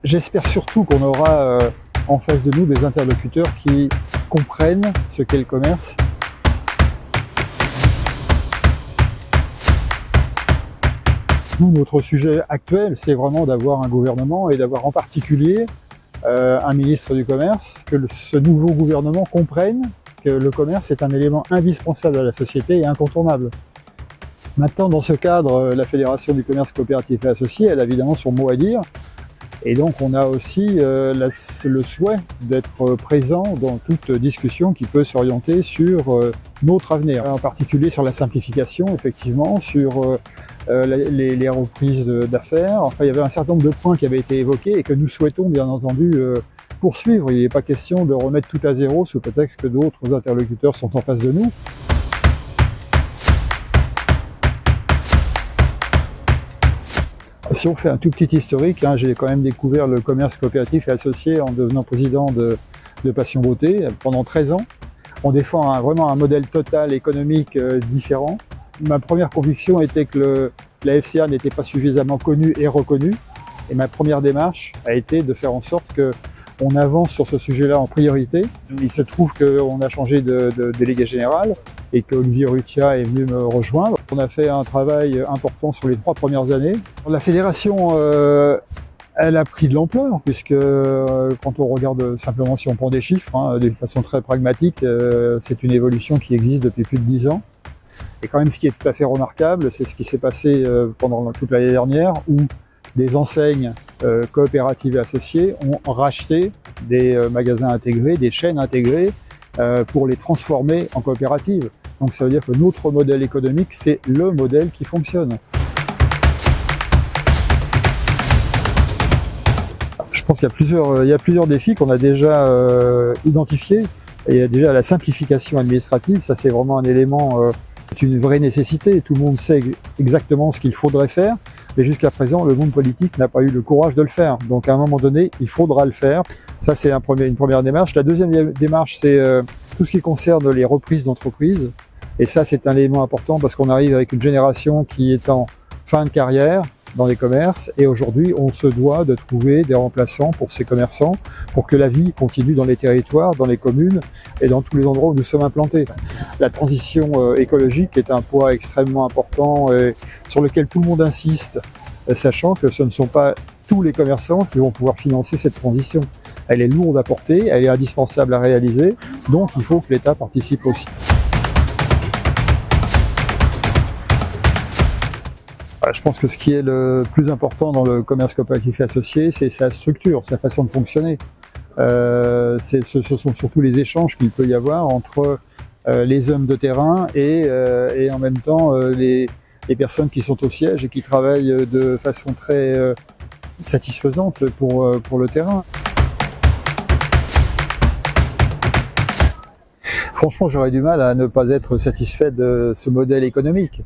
J'espère surtout qu'on aura en face de nous des interlocuteurs qui comprennent ce qu'est le commerce. Nous, notre sujet actuel, c'est vraiment d'avoir un gouvernement et d'avoir en particulier un ministre du Commerce, que ce nouveau gouvernement comprenne que le commerce est un élément indispensable à la société et incontournable. Maintenant, dans ce cadre, la Fédération du commerce coopératif et associé, elle a évidemment son mot à dire. Et donc, on a aussi le souhait d'être présent dans toute discussion qui peut s'orienter sur notre avenir, en particulier sur la simplification, effectivement, sur les reprises d'affaires. Enfin, il y avait un certain nombre de points qui avaient été évoqués et que nous souhaitons, bien entendu, poursuivre. Il n'est pas question de remettre tout à zéro sous prétexte que d'autres interlocuteurs sont en face de nous. Si on fait un tout petit historique, j'ai quand même découvert le commerce coopératif et associé en devenant président de Passion Beauté pendant 13 ans. On défend vraiment un modèle total économique différent. Ma première conviction était que la FCA n'était pas suffisamment connue et reconnue. Et ma première démarche a été de faire en sorte qu'on avance sur ce sujet-là en priorité. Il se trouve qu'on a changé de délégué général et qu'Olivier Rutia est venu me rejoindre. On a fait un travail important sur les 3 premières années. La fédération, elle a pris de l'ampleur, puisque quand on regarde simplement, si on prend des chiffres, de façon très pragmatique, c'est une évolution qui existe depuis plus de 10 ans. Et quand même, ce qui est tout à fait remarquable, c'est ce qui s'est passé pendant toute l'année dernière, où des enseignes coopératives et associées ont racheté des magasins intégrés, des chaînes intégrées, pour les transformer en coopératives. Donc ça veut dire que notre modèle économique, c'est le modèle qui fonctionne. Je pense qu'il y a plusieurs défis qu'on a déjà identifiés. Et il y a déjà la simplification administrative, ça c'est vraiment un élément, c'est une vraie nécessité. Tout le monde sait exactement ce qu'il faudrait faire, mais jusqu'à présent, le monde politique n'a pas eu le courage de le faire. Donc à un moment donné, il faudra le faire. Ça c'est une première démarche. La deuxième démarche, c'est tout ce qui concerne les reprises d'entreprises. Et ça c'est un élément important parce qu'on arrive avec une génération qui est en fin de carrière dans les commerces, et aujourd'hui on se doit de trouver des remplaçants pour ces commerçants pour que la vie continue dans les territoires, dans les communes et dans tous les endroits où nous sommes implantés. La transition écologique est un poids extrêmement important et sur lequel tout le monde insiste, sachant que ce ne sont pas tous les commerçants qui vont pouvoir financer cette transition. Elle est lourde à porter, elle est indispensable à réaliser, donc il faut que l'État participe aussi. Je pense que ce qui est le plus important dans le commerce coopératif et associé, c'est sa structure, sa façon de fonctionner. Ce sont surtout les échanges qu'il peut y avoir entre les hommes de terrain et en même temps les personnes qui sont au siège et qui travaillent de façon très satisfaisante pour le terrain. Franchement, j'aurais du mal à ne pas être satisfait de ce modèle économique.